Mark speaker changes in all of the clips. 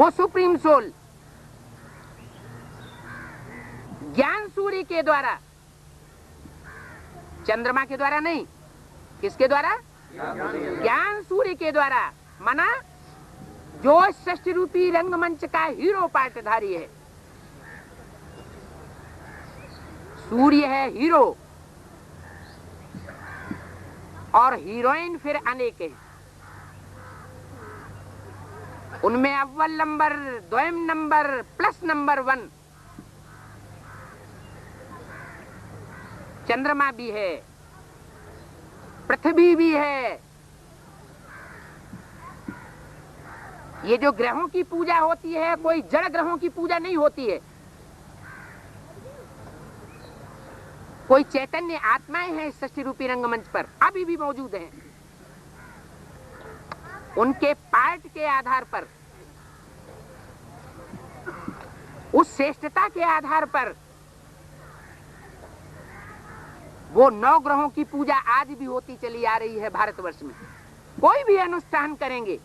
Speaker 1: वो supreme soul ज्ञान सूर्य के द्वारा, चंद्रमा के द्वारा नहीं, किसके द्वारा? ज्ञान सूर्य के द्वारा, माना जो सृष्टि रूपी रंगमंच का हीरो पाटधारी है। सूर्य है हीरो और हीरोइन फिर अनेक हैं। उनमें अव्वल नंबर, द्वयम नंबर, प्लस नंबर 1 चंद्रमा भी है, पृथ्वी भी है। ये जो ग्रहों की पूजा होती है, कोई जड़ ग्रहों की पूजा नहीं होती है। कोई चैतन्य आत्माएं हैं इस सृष्टि रूपी रंगमंच पर, अभी भी मौजूद हैं। उनके पार्ट के आधार पर, उस श्रेष्ठता के आधार पर वो 9 ग्रहों की पूजा आज भी होती चली आ रही है भारतवर्ष में। कोई भी अनुष्ठान करेंगे,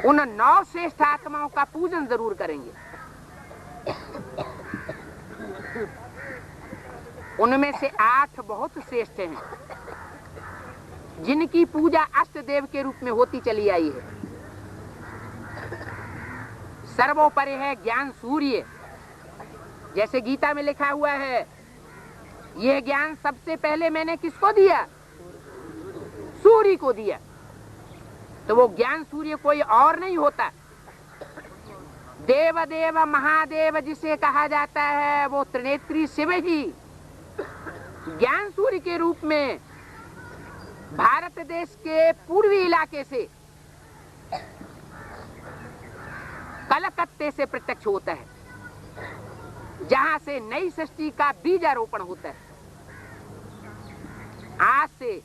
Speaker 1: उन 9 श्रेष्ठ आत्माओं का पूजन जरूर करेंगे। उनमें से 8 बहुत श्रेष्ठ हैं, जिनकी पूजा अष्ट देव के रूप में होती चली आई है। सर्वोपरि है ज्ञान सूर्य। जैसे गीता में लिखा हुआ है, यह ज्ञान सबसे पहले मैंने किसको दिया? सूर्य को दिया। तो वो ज्ञान सूर्य कोई और नहीं होता। देव देव महादेव जिसे कहा जाता है, वो त्रिनेत्री शिव ही ज्ञान सूर्य के रूप में भारत देश के पूर्वी इलाके से, कलकत्ते से प्रत्यक्ष होता है, जहां से नई सृष्टि का बीजारोपण होता है। आज से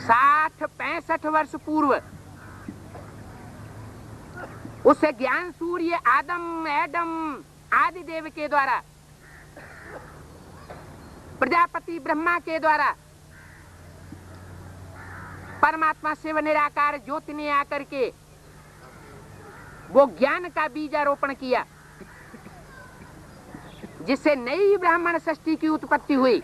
Speaker 1: 60-65 वर्ष पूर्व उस ज्ञान सूर्य आदम एडम आदि देव के द्वारा, प्रजापति ब्रह्मा के द्वारा परमात्मा शिव निराकार ज्योति ने आकर के वो ज्ञान का बीजारोपण किया, जिससे नई ब्राह्मण सृष्टि की उत्पत्ति हुई।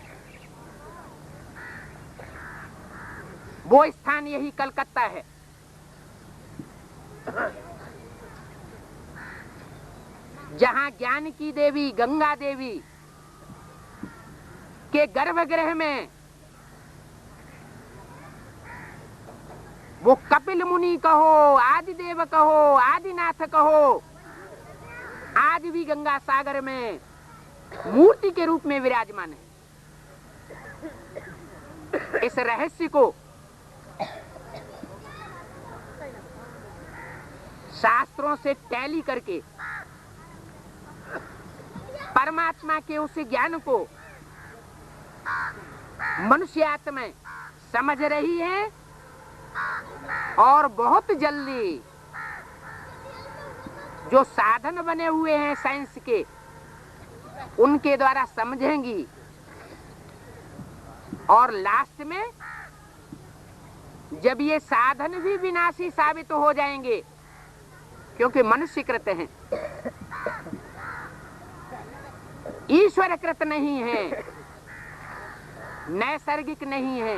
Speaker 1: वो स्थान यही कलकत्ता है। जहां ज्ञान की देवी गंगा देवी के गर्भगृह में वो कपिल मुनि कहो, आदिदेव कहो, आदिनाथ कहो, आज भी गंगा सागर में मूर्ति के रूप में विराजमान है। इस रहस्य को शास्त्रों से टैली करके परमात्मा के उस ज्ञान को मनुष्य आत्मा समझ रही है और बहुत जल्दी जो साधन बने हुए हैं साइंस के, उनके द्वारा समझेंगी और लास्ट में जब ये साधन भी विनाशी साबित हो जाएंगे, क्योंकि मनुष्य कृत हैं, ईश्वर कृत नहीं है, नैसर्गिक नहीं है,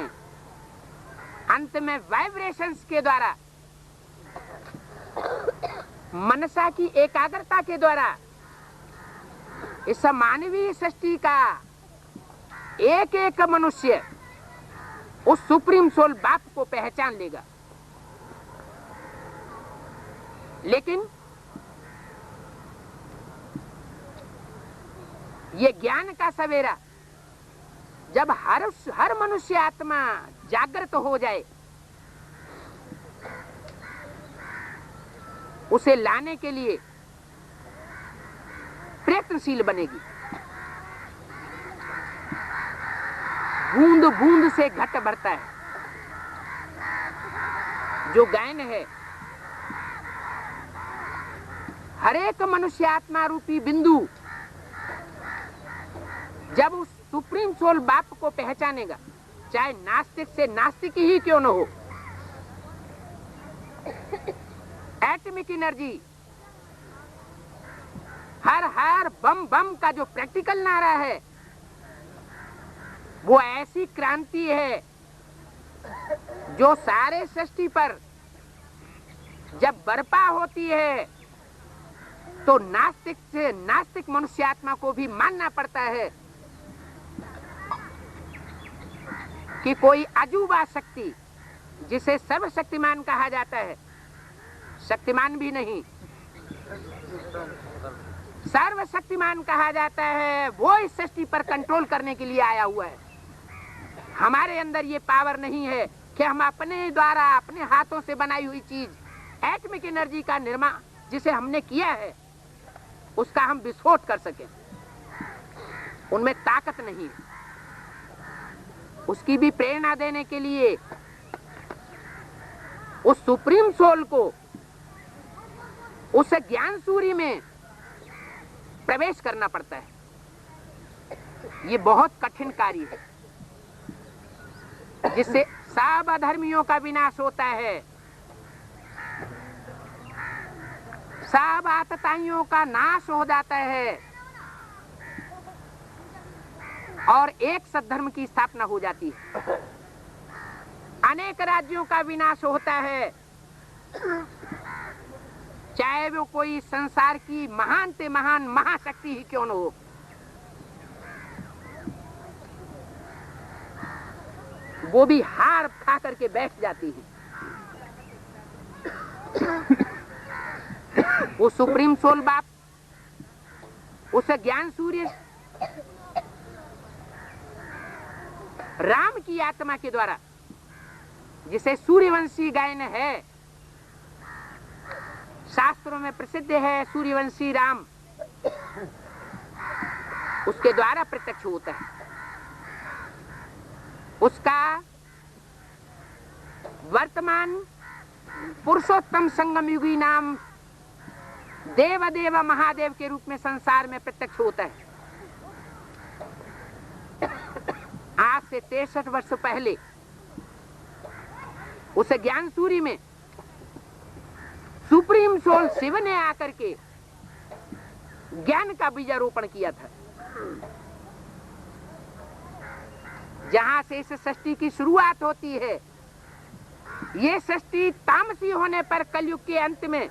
Speaker 1: अंत में वाइब्रेशंस के द्वारा, मनसा की एकाग्रता के द्वारा इस मानवीय सृष्टि का एक एक मनुष्य उस सुप्रीम सोल बाप को पहचान लेगा। लेकिन ये ज्ञान का सवेरा जब हर मनुष्य आत्मा जागृत हो जाए, उसे लाने के लिए प्रयत्नशील बनेगी। बूंद बूंद से घट बढ़ता है। जो गायन है, हर एक मनुष्य आत्मा रूपी बिंदु जब उस सुप्रीम सोल बाप को पहचानेगा, चाहे नास्तिक से नास्तिक ही क्यों न हो। एटॉमिक एनर्जी, हर हर बम बम का जो प्रैक्टिकल नारा है, वो ऐसी क्रांति है जो सारे सृष्टि पर जब बर्पा होती है तो नास्तिक से नास्तिक मनुष्यात्मा को भी मानना पड़ता है कि कोई अजूबा शक्ति, जिसे सर्वशक्तिमान कहा जाता है, शक्तिमान भी नहीं, सर्वशक्तिमान कहा जाता है, वो इस सृष्टि पर कंट्रोल करने के लिए आया हुआ है। हमारे अंदर ये पावर नहीं है कि हम अपने द्वारा अपने हाथों से बनाई हुई चीज एटॉमिक एनर्जी का निर्माण जिसे हमने किया है उसका हम विस्फोट कर सकें। उनमें ताकत नहीं है। उसकी भी प्रेरणा देने के लिए उस सुप्रीम सोल को उस ज्ञान सूर्य में प्रवेश करना पड़ता है। ये बहुत कठिन कार्य है जिससे सब अधर्मियों का विनाश होता है, सब आतताइयों का नाश हो जाता है और एक सद्धर्म की स्थापना हो जाती है। अनेक राज्यों का विनाश होता है, चाहे वो कोई संसार की महान से महान महाशक्ति ही क्यों न हो। वो भी हार खा करके बैठ जाती है। वो सुप्रीम सोल बाप उस ज्ञान सूर्य राम की आत्मा के द्वारा, जिसे सूर्यवंशी गायन है, शास्त्रों में प्रसिद्ध है सूर्यवंशी राम, उसके द्वारा प्रत्यक्ष होता है। उसका वर्तमान पुरुषोत्तम संगम युगी नाम देवदेव महादेव के रूप में संसार में प्रत्यक्ष होता है। आज से 63 वर्ष पहले उस ज्ञान सूर्य में सुप्रीम सोल शिव ने आकर के ज्ञान का बीजारोपण किया था। जहां से इस सृष्टि की शुरुआत होती है, ये सृष्टि तामसी होने पर कलयुग के अंत में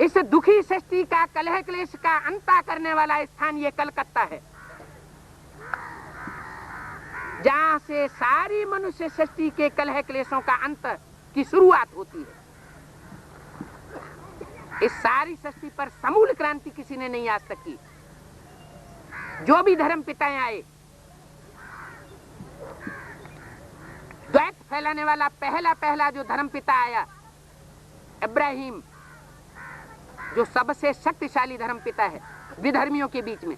Speaker 1: इस दुखी सृष्टि का कलह क्लेश का अंत करने वाला स्थान ये कलकत्ता है, जहां से सारी मनुष्य सृष्टि के कलह क्लेशों का अंत की शुरुआत होती है। इस सारी सृष्टि पर समूल क्रांति किसी ने नहीं आज तक की। जो भी धर्म पिताएं आए, द्वैत फैलाने वाला पहला जो धर्म पिता आया, इब्राहिम, जो सबसे शक्तिशाली धर्म पिता है विधर्मियों के बीच में,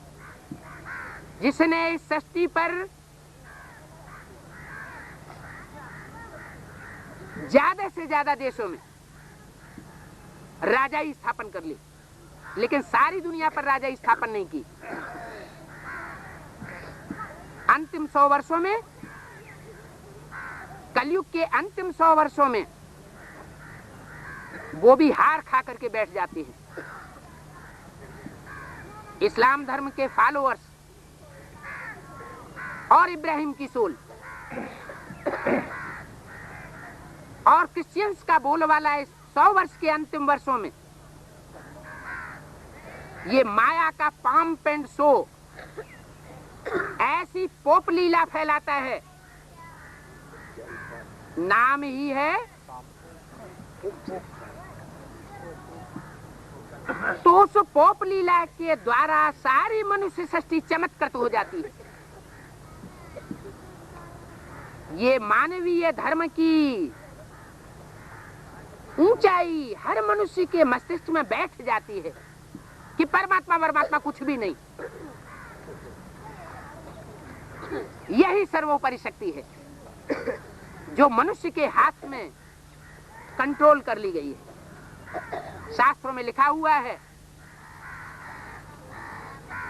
Speaker 1: जिसने इस सृष्टि पर ज्यादा से ज्यादा देशों में राजाई स्थापन कर ली, लेकिन सारी दुनिया पर राजाई स्थापन नहीं की। अंतिम 100 वर्षों में, कलयुग के अंतिम 100 वर्षों में वो भी हार खा करके बैठ जाते हैं। इस्लाम धर्म के फॉलोअर्स और इब्राहिम की सोल और क्रिश्चियंस का बोलवाला इस 100 वर्ष के अंतिम वर्षों में ये माया का पंप एंड शो ऐसी पोप लीला फैलाता है, नाम ही है, तो उस पोप लीला के द्वारा सारी मनुष्य सृष्टि चमत्कृत हो जाती है। ये मानवीय धर्म की ऊंचाई हर मनुष्य के मस्तिष्क में बैठ जाती है कि परमात्मा कुछ भी नहीं, यही सर्वोपरि शक्ति है जो मनुष्य के हाथ में कंट्रोल कर ली गई है। शास्त्रों में लिखा हुआ है,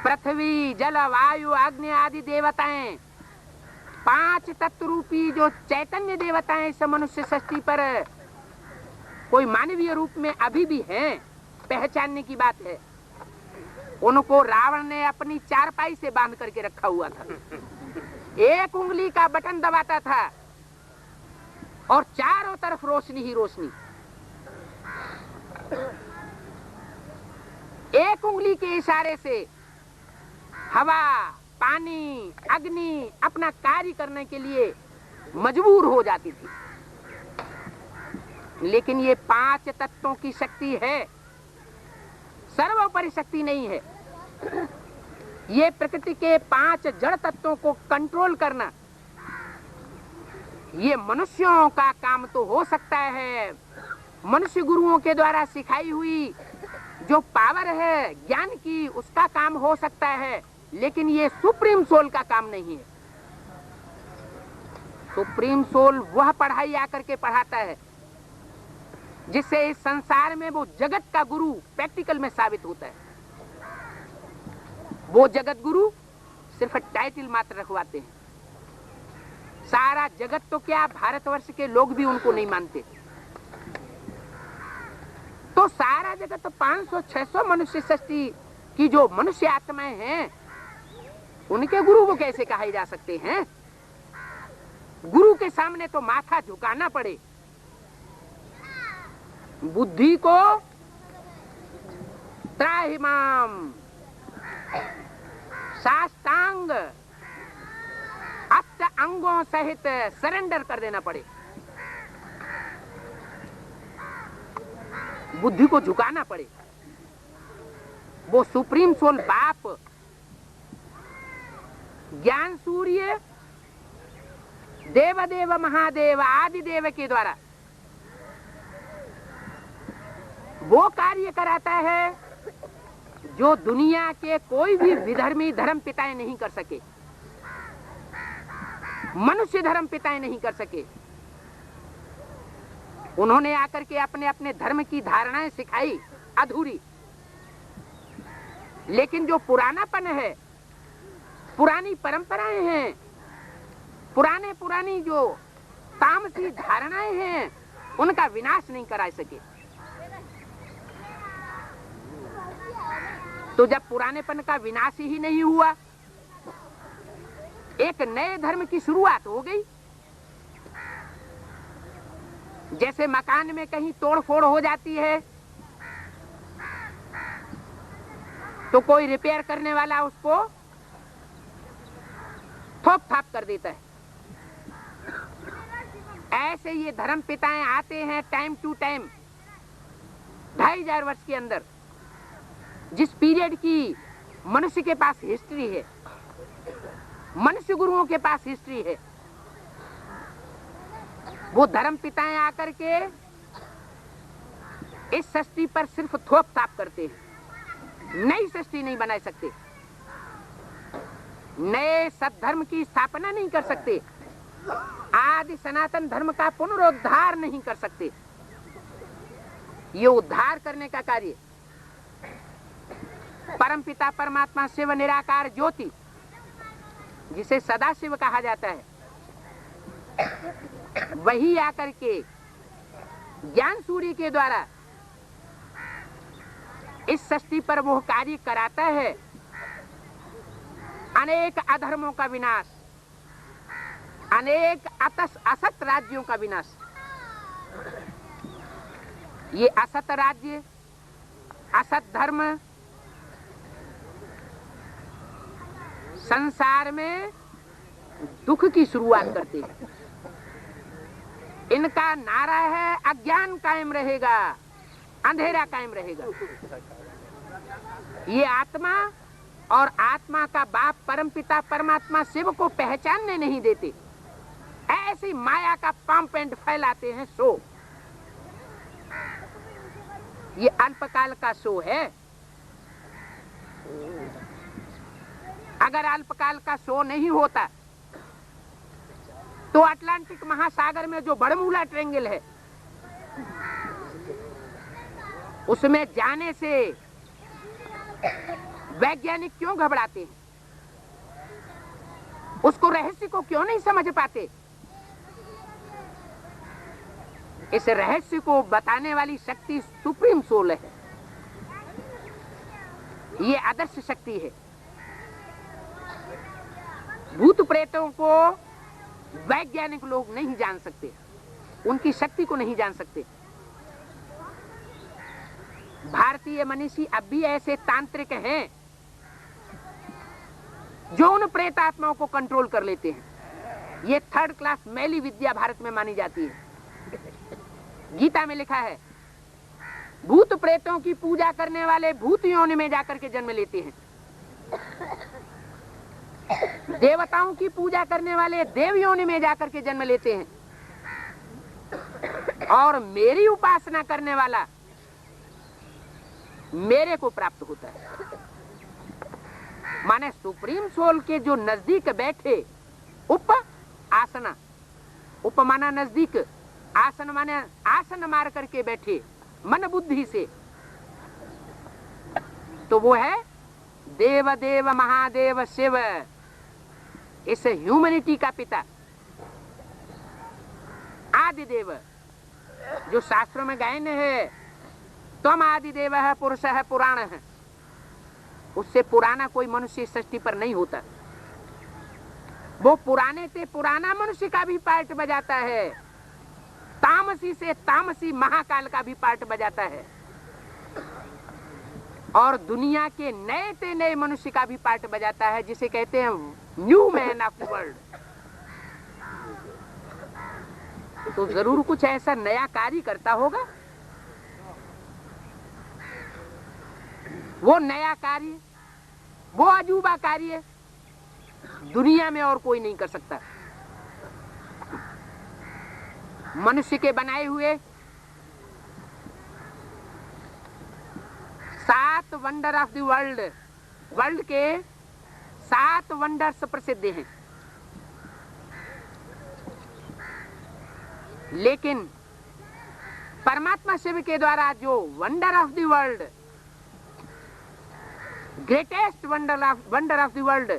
Speaker 1: पृथ्वी जल वायु अग्नि आदि देवताएं 5 तत्व रूपी जो चैतन्य देवताएं इस मनुष्य सृष्टि पर कोई मानवीय रूप में अभी भी हैं, पहचानने की बात है। उनको रावण ने अपनी चारपाई से बांध करके रखा हुआ था। एक उंगली का बटन दबाता था और चारों तरफ रोशनी ही रोशनी। एक उंगली के इशारे से हवा, पानी, अग्नि अपना कार्य करने के लिए मजबूर हो जाती थी। लेकिन ये 5 तत्वों की शक्ति है, सर्वोपरि शक्ति नहीं है। ये प्रकृति के 5 जड़ तत्वों को कंट्रोल करना, ये मनुष्यों का काम तो हो सकता है। मनुष्य गुरुओं के द्वारा सिखाई हुई जो पावर है ज्ञान की, उसका काम हो सकता है, लेकिन ये सुप्रीम सोल का काम नहीं है। सुप्रीम सोल वह पढ़ाई आकर के पढ़ाता है जिससे इस संसार में वो जगत का गुरु प्रैक्टिकल में साबित होता है। वो जगत गुरु सिर्फ टाइटल मात्र रखवाते हैं। सारा जगत तो क्या, भारतवर्ष के लोग भी उनको नहीं मानते। तो सारा जगत 500-600 मनुष्य सृष्टि की जो मनुष्य आत्माएं हैं, उनके गुरु वो कैसे कहे जा सकते हैं? गुरु के सामने तो माथा झुकाना पड़े। बुद्धि को त्राहिमाम साष्टांग 8 अंगों सहित सरेंडर कर देना पड़े। बुद्धि को झुकाना पड़े। वो सुप्रीम सोल बाप ज्ञान सूर्य देवदेव महादेव आदि देव के द्वारा वो कार्य कराता है जो दुनिया के कोई भी विधर्मी धर्म पिताएं नहीं कर सके, मनुष्य धर्म पिताएं नहीं कर सके। उन्होंने आकर के अपने अपने धर्म की धारणाएं सिखाई अधूरी, लेकिन जो पुरानापन है, पुरानी परंपराएं हैं, पुरानी जो तामसी धारणाएं हैं, उनका विनाश नहीं करा सके। तो जब पुरानेपन का विनाश ही नहीं हुआ, एक नए धर्म की शुरुआत हो गई। जैसे मकान में कहीं तोड़फोड़ हो जाती है तो कोई रिपेयर करने वाला उसको ठोक थाप कर देता है। ऐसे ये धर्म पिताएं आते हैं टाइम टू टाइम। 2500 वर्ष के अंदर जिस पीरियड की मनुष्य के पास हिस्ट्री है, मनुष्य गुरुओं के पास हिस्ट्री है, वो धर्म पिताएं आकर के इस सृष्टि पर सिर्फ थोप थाप करते हैं, नई सृष्टि नहीं बना सकते, नए सद्धर्म की स्थापना नहीं कर सकते, आदि सनातन धर्म का पुनरुद्धार नहीं कर सकते। ये उद्धार करने का कार्य परमपिता परमात्मा शिव निराकार ज्योति, जिसे सदाशिव कहा जाता है, वही आकर के ज्ञान सूर्य के द्वारा इस सृष्टि पर वो कार्य कराता है। अनेक अधर्मों का विनाश, अनेक असत राज्यों का विनाश। ये असत राज्य, असत धर्म संसार में दुख की शुरुआत करते हैं। इनका नारा है अज्ञान कायम रहेगा, अंधेरा कायम रहेगा। ये आत्मा और आत्मा का बाप परमपिता परमात्मा शिव को पहचानने नहीं देते, ऐसी माया का पंप एंड फैलाते हैं शो। ये अल्पकाल का शो है। अगर अल्पकाल का शो नहीं होता तो अटलांटिक महासागर में जो बरमूला ट्रेंगल है, उसमें जाने से वैज्ञानिक क्यों घबराते हैं? उसको रहस्य को क्यों नहीं समझ पाते? इस रहस्य को बताने वाली शक्ति सुप्रीम सोल है। ये आदर्श शक्ति है। भूत प्रेतों को वैज्ञानिक लोग नहीं जान सकते, उनकी शक्ति को नहीं जान सकते। भारतीय मनीषी अब भी ऐसे तांत्रिक हैं जो उन प्रेतात्माओं को कंट्रोल कर लेते हैं। ये थर्ड क्लास मैली विद्या भारत में मानी जाती है। गीता में लिखा है, भूत प्रेतों की पूजा करने वाले भूत योनि में जाकर के जन्म लेते हैं, देवताओं की पूजा करने वाले देव योनि में जाकर के जन्म लेते हैं, और मेरी उपासना करने वाला मेरे को प्राप्त होता है। माने सुप्रीम सोल के जो नजदीक बैठे, उप आसना, उप माना नजदीक, आसन माने आसन मार करके बैठे मन बुद्धि से, तो वो है देव देव महादेव शिव, इस ह्यूमैनिटी का पिता, आदि देव। जो शास्त्रों में गायन है, त्वम आदि देव है, पुरुष है, पुराण है, उससे पुराना कोई मनुष्य सृष्टि पर नहीं होता। वो पुराने से पुराना मनुष्य का भी पार्ट बजाता है, तामसी से तामसी महाकाल का भी पार्ट बजाता है, और दुनिया के नए से नए मनुष्य का भी पार्ट बजाता है, जिसे कहते हैं new man of the world. तो जरूर कुछ ऐसा नया कार्य करता होगा। वो नया कार्य, वो अजूबा कार्य दुनिया में और कोई नहीं कर सकता। मनुष्य के बनाए हुए 7 wonder of the world, world के 7 वंडर्स प्रसिद्ध हैं, लेकिन परमात्मा शिव के द्वारा जो wonder of the world, greatest wonder of the world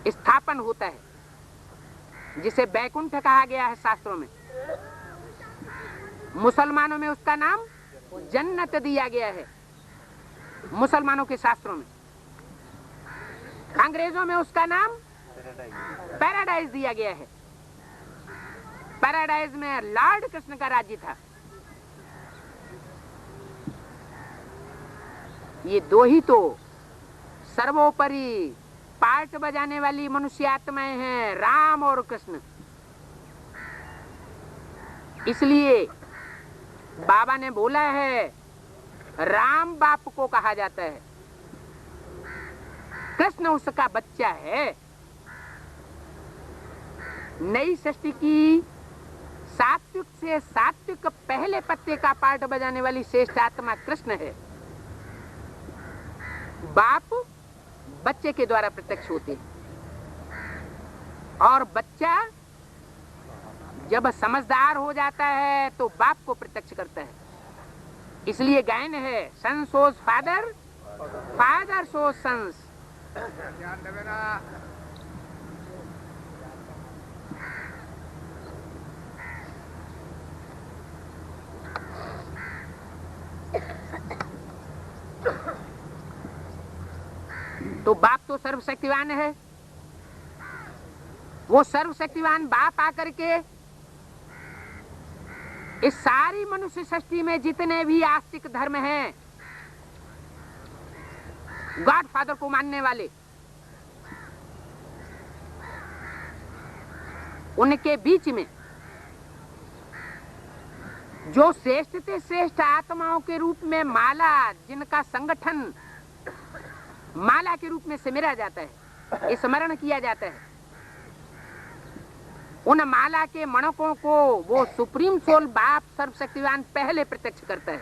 Speaker 1: स्थापन होता है, जिसे बैकुंठ कहा गया है शास्त्रों में। मुसलमानों में उसका नाम जन्नत दिया गया है, मुसलमानों के शास्त्रों में। अंग्रेजों में उसका नाम पैराडाइज दिया गया है। पैराडाइज में लॉर्ड कृष्ण का राज्य था। ये दो ही तो सर्वोपरि पार्ट बजाने वाली मनुष्य आत्माएं हैं, राम और कृष्ण। इसलिए बाबा ने बोला है, राम बाप को कहा जाता है, कृष्ण उसका बच्चा है। नई सृष्टि की सात्विक से सात्विक पहले पत्ते का पार्ट बजाने वाली श्रेष्ठ आत्मा कृष्ण है। बाप बच्चे के द्वारा प्रत्यक्ष होते हैं, और बच्चा जब समझदार हो जाता है तो बाप को प्रत्यक्ष करता है। इसलिए गायन है, सन सोज फादर, फादर सोज सन्स। तो बाप तो सर्वशक्तिवान है। वो सर्वशक्तिवान बाप आकर के इस सारी मनुष्य सृष्टि में जितने भी आस्तिक धर्म हैं, गॉड फादर को मानने वाले, उनके बीच में जो श्रेष्ठ से श्रेष्ठ आत्माओं के रूप में माला, जिनका संगठन माला के रूप में सिमरा जाता है, स्मरण किया जाता है, उन माला के मणकों को वो सुप्रीम सोल बाप सर्वशक्तिवान पहले प्रत्यक्ष करता है।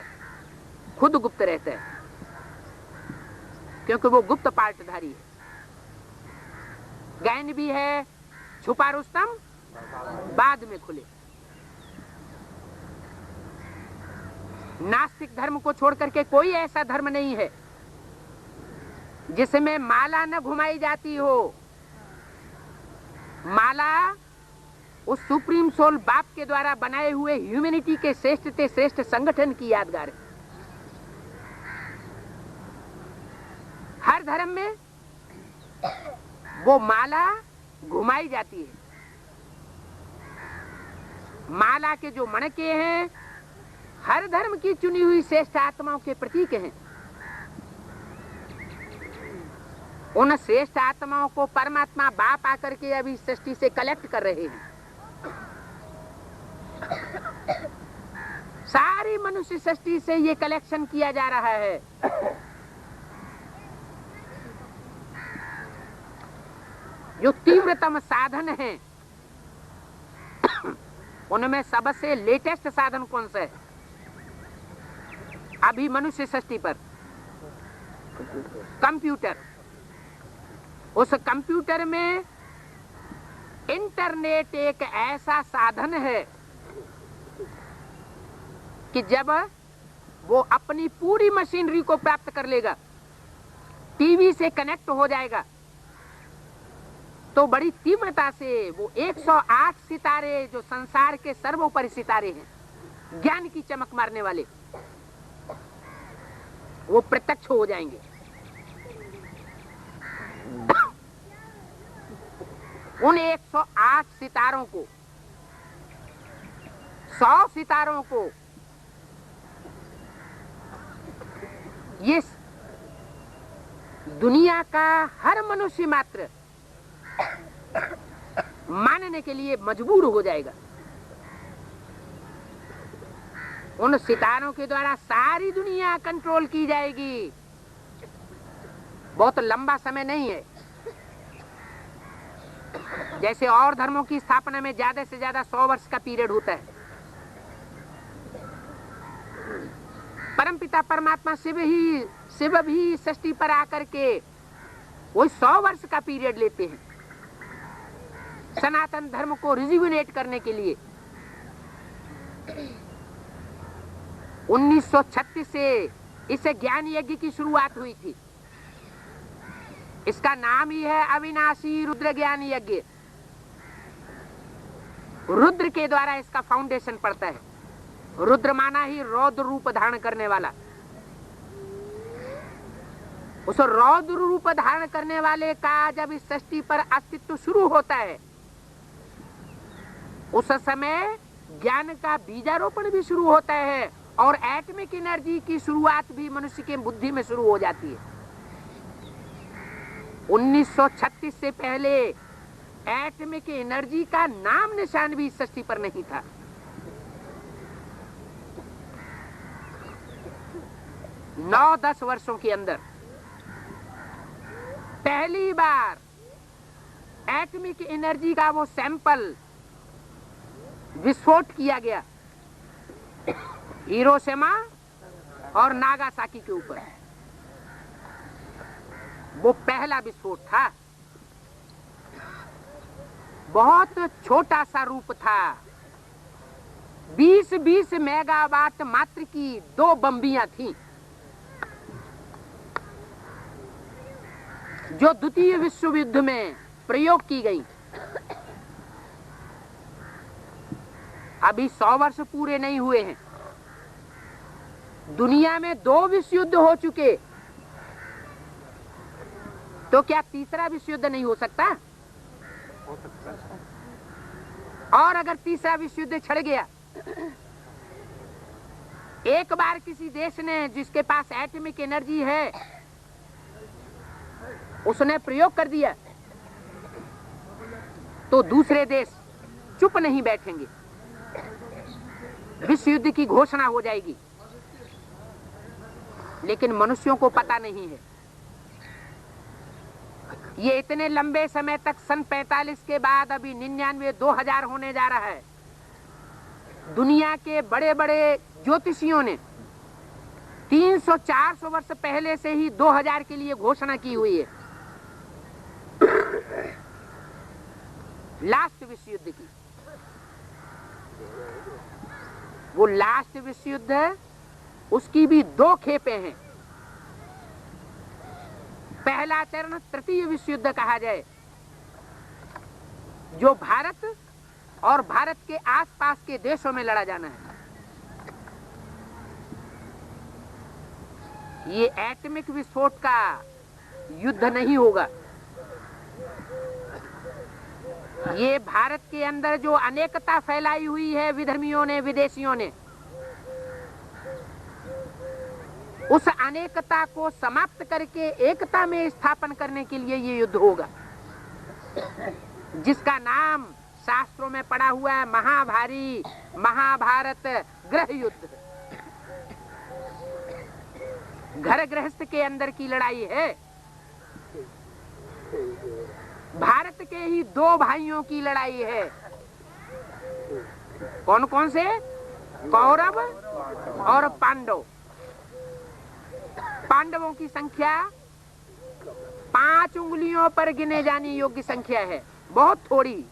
Speaker 1: खुद गुप्त रहता है, क्योंकि वो गुप्त पार्टधारी है। गायन भी है, छुपा रुस्तम बाद में खुले। नास्तिक धर्म को छोड़ करके कोई ऐसा धर्म नहीं है जिसमें माला न घुमाई जाती हो, माला उस सुप्रीम सोल बाप के द्वारा बनाए हुए ह्यूमैनिटी के श्रेष्ठ से श्रेष्ठ संगठन की यादगार है। हर धर्म में वो माला घुमाई जाती है। माला के जो मणके हैं हर धर्म की चुनी हुई श्रेष्ठ आत्माओं के प्रतीक हैं। उन श्रेष्ठ आत्माओं को परमात्मा बाप आकर के अभी सृष्टि से कलेक्ट कर रहे हैं। सारी मनुष्य सृष्टि से ये कलेक्शन किया जा रहा है। जो तीव्रतम साधन है उनमें सबसे लेटेस्ट साधन कौन सा है अभी मनुष्य सृष्टि पर? कंप्यूटर। उस कंप्यूटर में इंटरनेट एक ऐसा साधन है कि जब वो अपनी पूरी मशीनरी को प्राप्त कर लेगा, टीवी से कनेक्ट हो जाएगा, तो बड़ी तीव्रता से वो 108 सितारे जो संसार के सर्वोपरि सितारे हैं, ज्ञान की चमक मारने वाले, वो प्रत्यक्ष हो जाएंगे। उन 108 सितारों को, 100 सितारों को ये दुनिया का हर मनुष्य मात्र मानने के लिए मजबूर हो जाएगा। उन सितारों के द्वारा सारी दुनिया कंट्रोल की जाएगी। बहुत लंबा समय नहीं है। जैसे और धर्मों की स्थापना में ज्यादा से ज्यादा 100 वर्ष का पीरियड होता है, परमपिता परमात्मा शिव भी सृष्टि पर आकर के वही 100 वर्ष का पीरियड लेते हैं सनातन धर्म को रिजुविनेट करने के लिए। 1936 से इस ज्ञान यज्ञ की शुरुआत हुई थी। इसका नाम ही है अविनाशी रुद्र ज्ञान यज्ञ। रुद्र के द्वारा इसका फाउंडेशन पड़ता है। रुद्र माना ही रौद्र रूप धारण करने वाला। उस रौद्र रूप धारण करने वाले का जब इस सृष्टि पर अस्तित्व शुरू होता है, उस समय ज्ञान का बीजारोपण भी शुरू होता है और एटमिक एनर्जी की शुरुआत भी मनुष्य के बुद्धि में शुरू हो जाती है। 1936 से पहले एटमिक एनर्जी का नाम निशान भी सृष्टि पर नहीं था। नौ 10 वर्षों के अंदर पहली बार एटमिक एनर्जी का वो सैंपल विस्फोट किया गया हिरोशिमा और नागासाकी के ऊपर। वो पहला विस्फोट था। बहुत छोटा सा रूप था। 20-20 मेगावाट मात्र की 2 बम्बियां थीं, जो द्वितीय विश्व युद्ध में प्रयोग की गई। अभी 100 वर्ष पूरे नहीं हुए हैं। दुनिया में 2 विश्व युद्ध हो चुके, तो क्या तीसरा विश्व युद्ध नहीं हो सकता?
Speaker 2: हो सकता है।
Speaker 1: और अगर तीसरा विश्व युद्ध छिड़ गया, एक बार किसी देश ने जिसके पास एटॉमिक एनर्जी है उसने प्रयोग कर दिया, तो दूसरे देश चुप नहीं बैठेंगे, विश्व युद्ध की घोषणा हो जाएगी। लेकिन मनुष्यों को पता नहीं है। ये इतने लंबे समय तक सन 45 के बाद अभी 99 2000 होने जा रहा है। दुनिया के बड़े बड़े ज्योतिषियों ने 300-400 वर्ष पहले से ही 2000 के लिए घोषणा की हुई है, लास्ट विश्व युद्ध की। वो लास्ट विश्व युद्ध है, उसकी भी 2 खेपें हैं। पहला चरण तृतीय विश्व युद्ध कहा जाए, जो भारत और भारत के आसपास के देशों में लड़ा जाना है। ये एटॉमिक विस्फोट का युद्ध नहीं होगा। ये भारत के अंदर जो अनेकता फैलाई हुई है विधर्मियों ने, विदेशियों ने, उस अनेकता को समाप्त करके एकता में स्थापन करने के लिए ये युद्ध होगा, जिसका नाम शास्त्रों में पड़ा हुआ है महाभारी महाभारत गृह युद्ध। घर गृहस्थ के अंदर की लड़ाई है। भारत के ही दो भाइयों की लड़ाई है। कौन कौन से? कौरव और पांडव। पांडवों की संख्या 5 उंगलियों पर गिने जाने योग्य संख्या है, बहुत थोड़ी।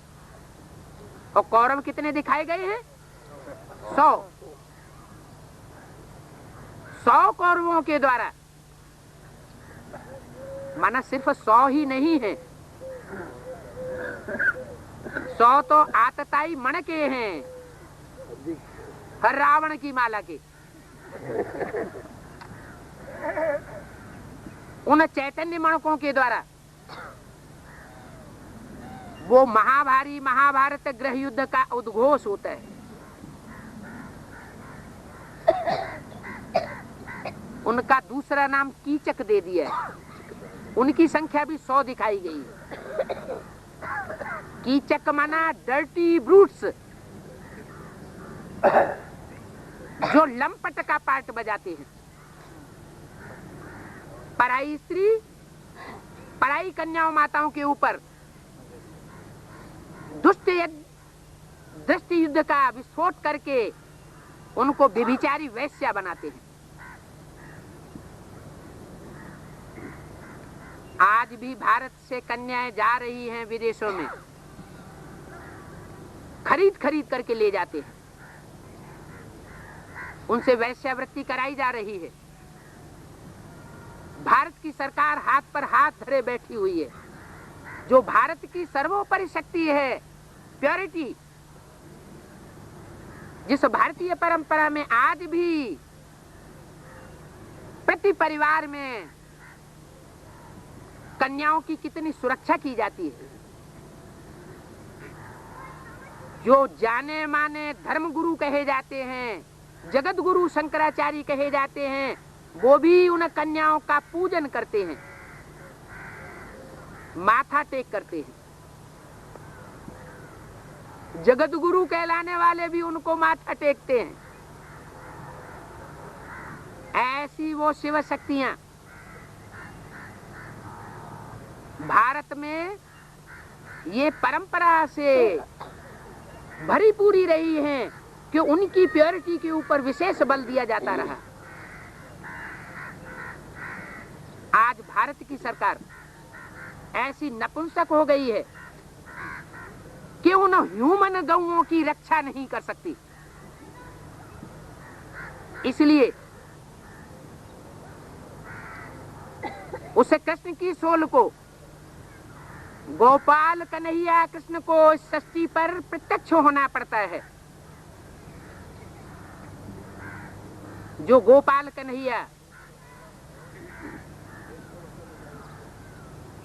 Speaker 1: और कौरव कितने दिखाए गए हैं? 100 कौरवों के द्वारा। माना सिर्फ 100 ही नहीं है, 100 तो आतताई मण के हैं, हर रावण की माला के। उन चैतन्य मणकों के द्वारा वो महाभारी महाभारत गृह युद्ध का उद्घोष होता है। उनका दूसरा नाम कीचक दे दिया है। उनकी संख्या भी 100 दिखाई गई है। कीचक माना डर्टी ब्रूट्स, जो लंपट का पार्ट बजाते हैं। पराई स्त्री, पराई कन्याओं माताओं के ऊपर दुष्ट दृष्टि युद्ध का विस्फोट करके उनको व्यभिचारी वैश्या बनाते हैं। आज भी भारत से कन्याएं जा रही हैं विदेशों में, खरीद खरीद करके ले जाते हैं, उनसे वैश्यावृत्ति कराई जा रही है। भारत की सरकार हाथ पर हाथ धरे बैठी हुई है। जो भारत की सर्वोपरि शक्ति है, प्योरिटी, जिस भारतीय परंपरा में आज भी प्रति परिवार में कन्याओं की कितनी सुरक्षा की जाती है। जो जाने माने धर्मगुरु कहे जाते हैं, जगत गुरु शंकराचार्य कहे जाते हैं, वो भी उन कन्याओं का पूजन करते हैं, माथा टेक करते हैं। जगत गुरु कहलाने वाले भी उनको माथा टेकते हैं। ऐसी वो शिव शक्तियां भारत में ये परंपरा से भरी पूरी रही हैं कि उनकी प्योरिटी के ऊपर विशेष बल दिया जाता रहा। आज भारत की सरकार ऐसी नपुंसक हो गई है कि उन ह्यूमन गौओं की रक्षा नहीं कर सकती। इसलिए उसे कृष्ण की सोल को, गोपाल कन्हैया कृष्ण को षष्ठी पर प्रत्यक्ष होना पड़ता है। जो गोपाल कन्हैया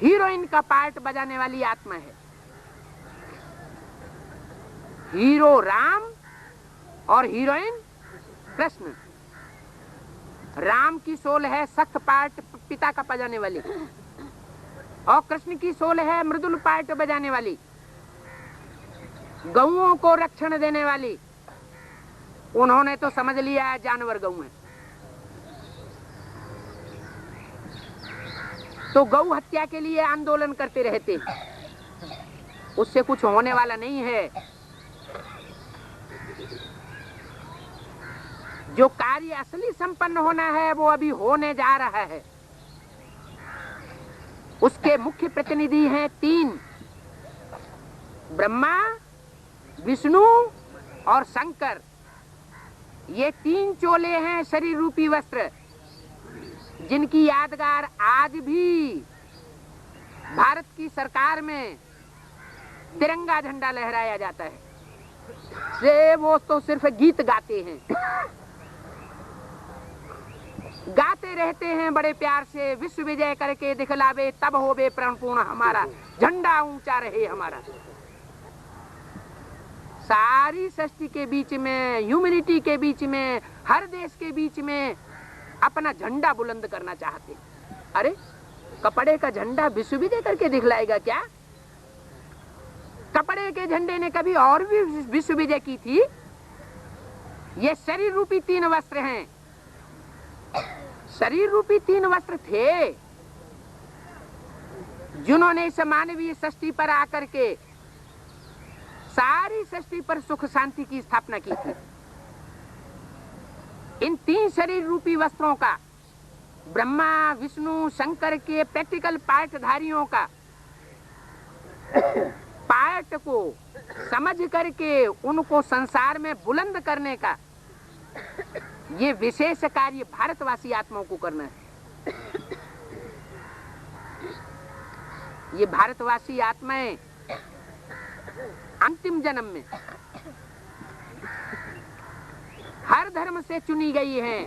Speaker 1: हीरोइन का पार्ट बजाने वाली आत्मा है। हीरो राम और हीरोइन कृष्ण। राम की सोल है सख्त पार्ट पिता का बजाने वाली, और कृष्ण की सोल है मृदुल पार्ट बजाने वाली, गौओं को रक्षण देने वाली। उन्होंने तो समझ लिया जानवर गौ है, तो गौ हत्या के लिए आंदोलन करते रहते हैं। उससे कुछ होने वाला नहीं है। जो कार्य असली संपन्न होना है वो अभी होने जा रहा है। उसके मुख्य प्रतिनिधि हैं 3, ब्रह्मा, विष्णु और शंकर। ये 3 चोले हैं शरीर रूपी वस्त्र, जिनकी यादगार आज भी भारत की सरकार में तिरंगा झंडा लहराया जाता है। से वो तो सिर्फ गीत गाते हैं, गाते रहते हैं बड़े प्यार से, विश्व विजय करके दिखलावे तब होवे प्रणपूर्ण हमारा, झंडा ऊंचा रहे हमारा। सारी सृष्टि के बीच में, ह्यूमैनिटी के बीच में, हर देश के बीच में अपना झंडा बुलंद करना चाहते। अरे कपड़े का झंडा विश्व विजय करके दिखलाएगा क्या? कपड़े के झंडे ने कभी और भी विश्व विजय की थी? ये शरीर रूपी 3 वस्त्र हैं। शरीर रूपी 3 वस्त्र थे जिन्होंने इस मानवीय सृष्टि पर आकर के सारी सृष्टि पर सुख शांति की स्थापना की थी। इन 3 शरीर रूपी वस्त्रों का, ब्रह्मा विष्णु शंकर के प्रैक्टिकल पार्टधारियों का पार्ट को समझ करके उनको संसार में बुलंद करने का ये विशेष कार्य भारतवासी आत्माओं को करना है। ये भारतवासी आत्माएं अंतिम जन्म में हर धर्म से चुनी गई हैं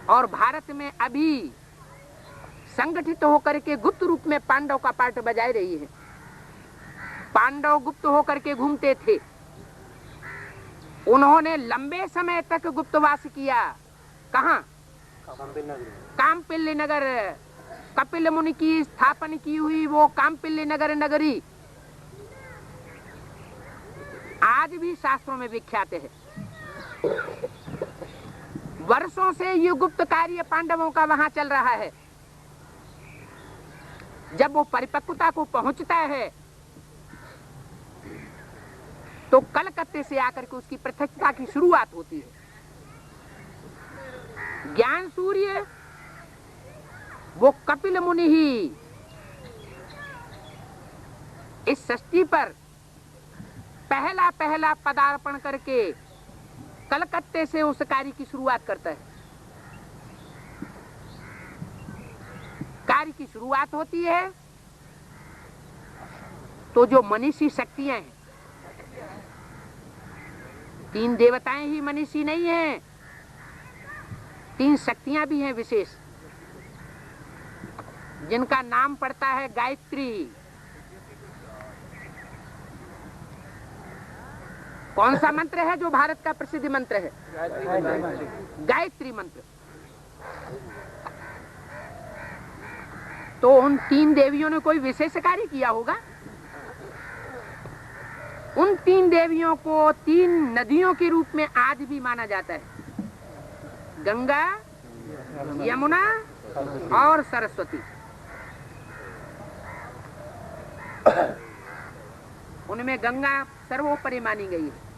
Speaker 1: और भारत में अभी संगठित होकर के गुप्त रूप में पांडव का पार्ट बजाए रही है। पांडव गुप्त होकर के घूमते थे, उन्होंने लंबे समय तक गुप्तवास किया। कहां? कामपिल्य नगर, कपिल मुनि की स्थापना की हुई वो कामपिल्य नगर नगरी आज भी शास्त्रों में विख्यात है। वर्षों से ये गुप्त कार्य पांडवों का वहां चल रहा है। जब वो परिपक्वता को पहुंचता है तो कलकत्ते से आकर के उसकी पृथकता की शुरुआत होती है। ज्ञान सूर्य वो कपिल मुनि ही इस सृष्टि पर पहला पदार्पण करके कलकत्ते से उस कार्य की शुरुआत करता है। कार्य की शुरुआत होती है तो जो मनीषी शक्तियां हैं, 3 देवताएं ही मनीषी नहीं हैं, 3 शक्तियां भी हैं विशेष, जिनका नाम पड़ता है गायत्री। कौन सा मंत्र है जो भारत का प्रसिद्ध मंत्र है? गायत्री मंत्र। तो उन 3 देवियों ने कोई विशेष कार्य किया होगा। उन 3 देवियों को 3 नदियों के रूप में आज भी माना जाता है, गंगा, यमुना और सरस्वती। उनमें गंगा सर्वोपरि मानी गई है।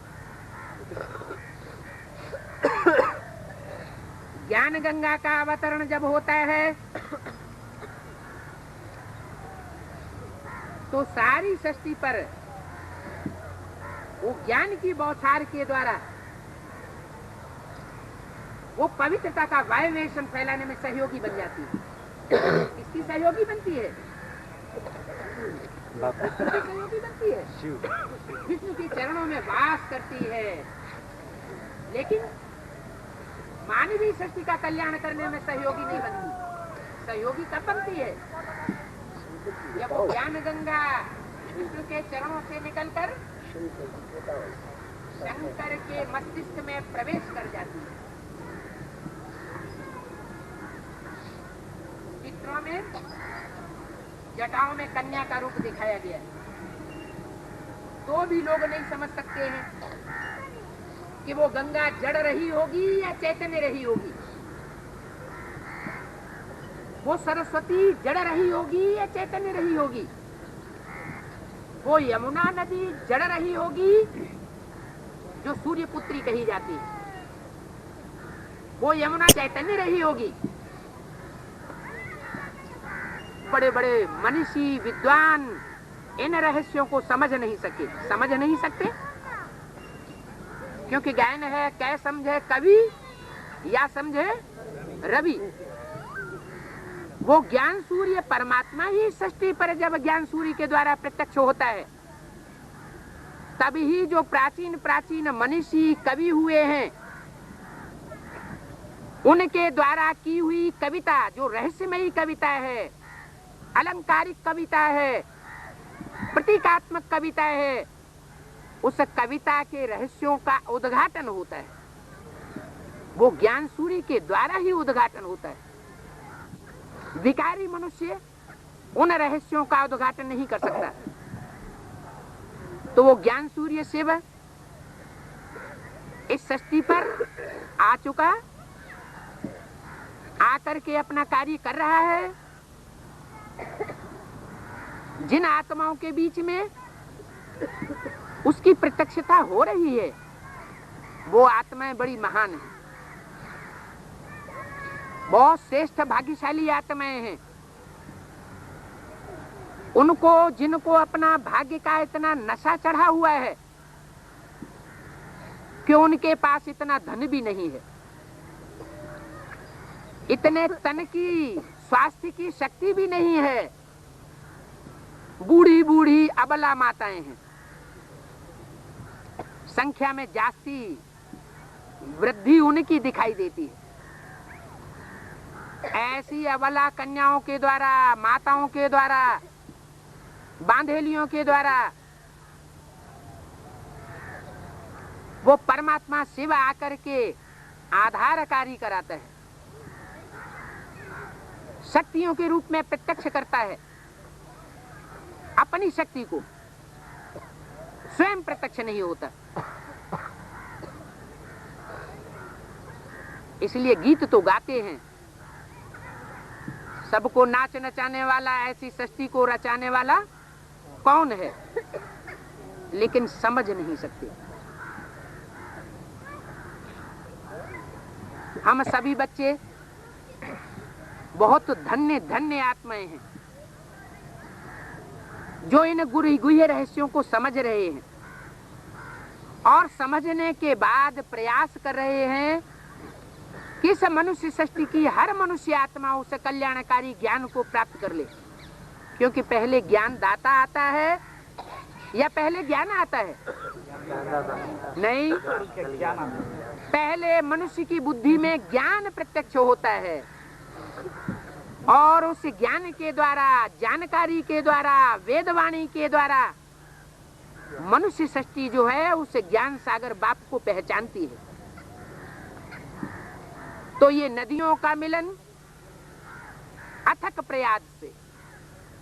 Speaker 1: ज्ञान गंगा का अवतरण जब होता है तो सारी सृष्टि पर वो ज्ञान की बौछार के द्वारा वो पवित्रता का वाइब्रेशन फैलाने में सहयोगी बन जाती है। इसकी सहयोगी बनती है, सहयोगी बनती है, विष्णु के चरणों में वास करती है। लेकिन मानवीय सृष्टि का कल्याण करने में सहयोगी नहीं बनती। सहयोगी कब बनती है? जब वो ज्ञान गंगा विष्णु के चरणों से निकलकर शंकर के मस्तिष्क में प्रवेश कर जाती है। चित्रों में जटाओं में कन्या का रूप दिखाया गया है, तो भी लोग नहीं समझ सकते हैं कि वो गंगा जड़ रही होगी या चैतन्य रही होगी, वो सरस्वती जड़ रही होगी या चैतन्य रही होगी, वो यमुना नदी जड़ रही होगी जो सूर्य पुत्री कही जाती है, वो यमुना चैतन्य रही होगी। बड़े बड़े मनीषी विद्वान इन रहस्यों को समझ नहीं सकते, क्योंकि गायन है कै समझे कवि या समझे रवि। वो ज्ञान सूर्य परमात्मा ही सृष्टि पर जब ज्ञान सूर्य के द्वारा प्रत्यक्ष होता है, तभी जो प्राचीन प्राचीन मनीषी कवि हुए हैं, उनके द्वारा की हुई कविता, जो रहस्यमयी कविता है, अलंकारिक कविता है, प्रतीकात्मक कविता है, उस कविता के रहस्यों का उद्घाटन होता है। वो ज्ञान सूर्य के द्वारा ही उद्घाटन होता है। विकारी मनुष्य उन रहस्यों का उद्घाटन नहीं कर सकता। तो वो ज्ञान सूर्य शिव इस सृष्टि पर आ चुका, आकर के अपना कार्य कर रहा है। जिन आत्माओं के बीच में उसकी प्रत्यक्षता हो रही है, वो आत्माएं बड़ी महान हैं, बहुत श्रेष्ठ भाग्यशाली आत्माएं हैं। उनको, जिनको अपना भाग्य का इतना नशा चढ़ा हुआ है कि उनके पास इतना धन भी नहीं है, इतने तन की, स्वास्थ्य की शक्ति भी नहीं है, बूढ़ी बूढ़ी अबला माताएं हैं, संख्या में जास्ती वृद्धि उनकी दिखाई देती है। ऐसी अबला कन्याओं के द्वारा, माताओं के द्वारा, बांधेलियों के द्वारा वो परमात्मा शिव आकर के आधार कार्य कराता है, शक्तियों के रूप में प्रत्यक्ष करता है। अपनी शक्ति को स्वयं प्रत्यक्ष नहीं होता। इसलिए गीत तो गाते हैं, सबको नाच नचाने वाला, ऐसी सृष्टि को रचाने वाला कौन है, लेकिन समझ नहीं सकते। हम सभी बच्चे बहुत धन्य धन्य आत्माएं हैं जो इन गुह्य रहस्यों को समझ रहे हैं और समझने के बाद प्रयास कर रहे हैं कि इस मनुष्य सृष्टि की हर मनुष्य आत्मा उस कल्याणकारी ज्ञान को प्राप्त कर ले। क्योंकि पहले ज्ञान दाता आता है या पहले ज्ञान आता है? नहीं, पहले मनुष्य की बुद्धि में ज्ञान प्रत्यक्ष होता है और उस ज्ञान के द्वारा, जानकारी के द्वारा, वेदवाणी के द्वारा मनुष्य सृष्टि जो है उस ज्ञान सागर बाप को पहचानती है। तो ये नदियों का मिलन अथक प्रयास से,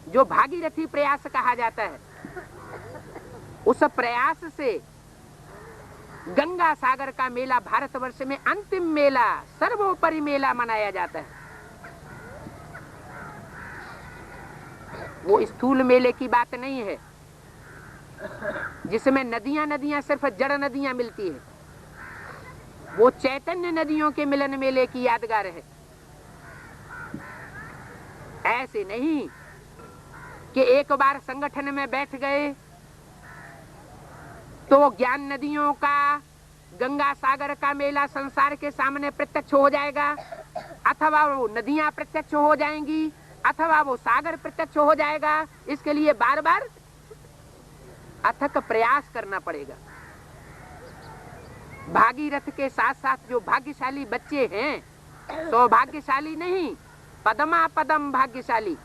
Speaker 1: जो भागीरथी प्रयास कहा जाता है, उस प्रयास से गंगा सागर का मेला भारतवर्ष में अंतिम मेला, सर्वोपरि मेला मनाया जाता है। वो स्थूल मेले की बात नहीं है जिसमें नदियां नदियां सिर्फ जड़ नदियां मिलती है। वो चैतन्य नदियों के मिलन मेले की यादगार है। ऐसे नहीं कि एक बार संगठन में बैठ गए तो वो ज्ञान नदियों का, गंगा सागर का मेला संसार के सामने प्रत्यक्ष हो जाएगा, अथवा वो नदियां प्रत्यक्ष हो जाएंगी, अथवा वो सागर प्रत्यक्ष हो जाएगा। इसके लिए बार बार अथक प्रयास करना पड़ेगा। भागीरथ के साथ साथ जो भाग्यशाली बच्चे हैं, सौभाग्यशाली नहीं, पदमा पदम भाग्यशाली,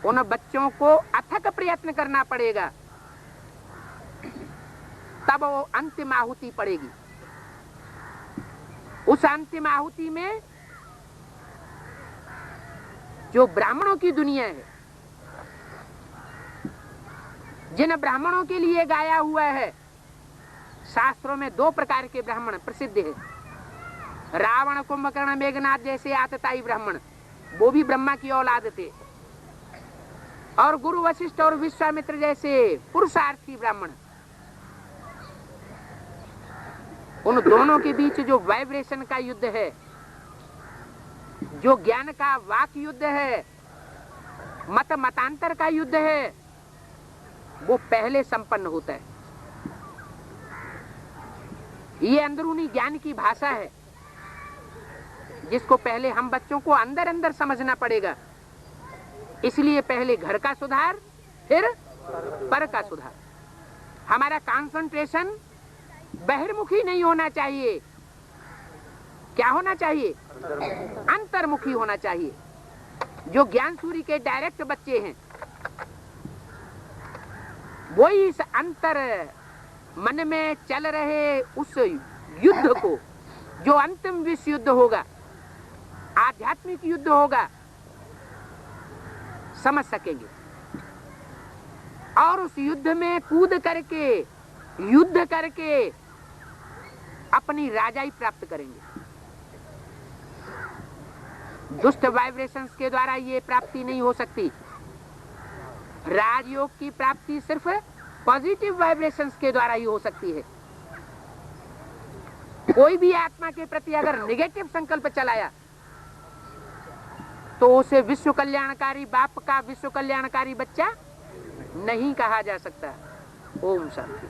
Speaker 1: उन बच्चों को अथक प्रयत्न करना पड़ेगा, तब वो अंतिम आहुति पड़ेगी। उस अंतिम आहुति में जो ब्राह्मणों की दुनिया है, जिन ब्राह्मणों के लिए गाया हुआ है, शास्त्रों में दो प्रकार के ब्राह्मण प्रसिद्ध है। रावण, कुंभकर्ण, मेघनाथ जैसे आतताई ब्राह्मण, वो भी ब्रह्मा की औलाद थे, और गुरु वशिष्ठ और विश्वामित्र जैसे पुरुषार्थी ब्राह्मण। उन दोनों के बीच जो वाइब्रेशन का युद्ध है, जो ज्ञान का वाक युद्ध है, मत मतांतर का युद्ध है, वो पहले संपन्न होता है। ये अंदरूनी ज्ञान की भाषा है। जिसको पहले हम बच्चों को अंदर अंदर समझना पड़ेगा। इसलिए पहले घर का सुधार, फिर पर का सुधार। हमारा कंसंट्रेशन बहिर्मुखी नहीं होना चाहिए। क्या होना चाहिए? अंतर्मुखी होना चाहिए। जो ज्ञान सूर्य के डायरेक्ट बच्चे हैं, वही इस अंतर मन में चल रहे उस युद्ध को, जो अंतिम विश्व युद्ध होगा, आध्यात्मिक युद्ध होगा, समझ सकेंगे और उस युद्ध में कूद करके, युद्ध करके अपनी राजाई प्राप्त करेंगे। दुष्ट वाइब्रेशंस के द्वारा ये प्राप्ति नहीं हो सकती। राजयोग की प्राप्ति सिर्फ पॉजिटिव वाइब्रेशंस के द्वारा ही हो सकती है। कोई भी आत्मा के प्रति अगर नेगेटिव संकल्प चलाया तो उसे विश्व कल्याणकारी बाप का विश्व कल्याणकारी बच्चा नहीं कहा जा सकता। ओम शांति।